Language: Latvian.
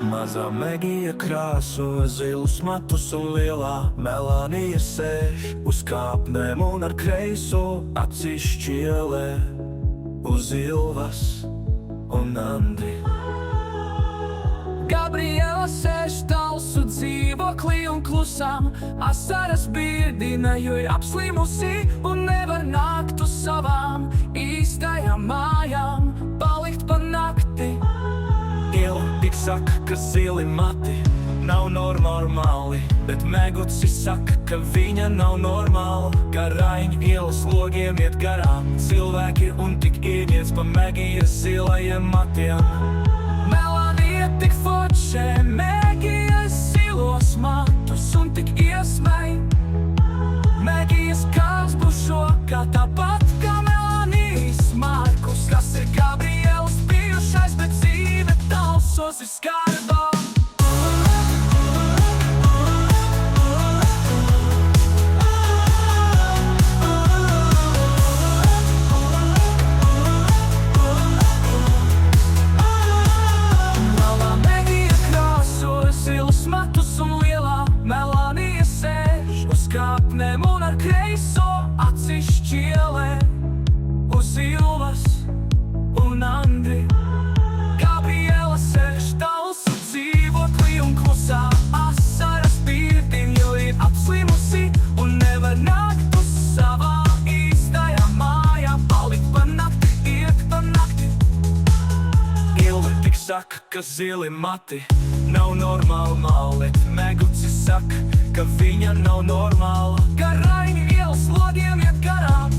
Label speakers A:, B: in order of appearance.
A: Mazā Megija krāso zilus matus un lielā Melānija sēž uz kāpnēm un ar kreiso acis šķielē uz Ilvas un Andri.
B: Gabriela sēž talsu dzīvoklī un klusām asaras birdina, jo ir apslimusi un nevar nākt uz savām īstajām mājām, palikt pa nakti.
A: Iela tik saka, ka zili mati nav normāli, bet Meguci saka, ka viņa nav normāla. Garaiņu ielas logiem iet garām cilvēki un tik ieniec pa Megijas zilajiem matiem.
B: Melānija tik foršē Megijas zilos matus un tik iesmej. Megijas kāds bušo kā tāpat kā Melānijas Markus, kas ir Gabrielas bijušais, bet dzīve talsos ir skarba. Melānija sēž uz kāpnēm un ar kreiso acis šķielē uz Ilvas un Andri. Gabriela sēž talsu dzīvoklī un klusā asaras birdin, jo ir apslimusi un nevar nākt uz savām īstajām mājām, palikt pa nakti, iet pa nakti.
A: Ilva tik saka, ka zili mati nav normāli, Meguci saka, ka viņa nav normāla.
B: Garaiņu ielas logiem iet garām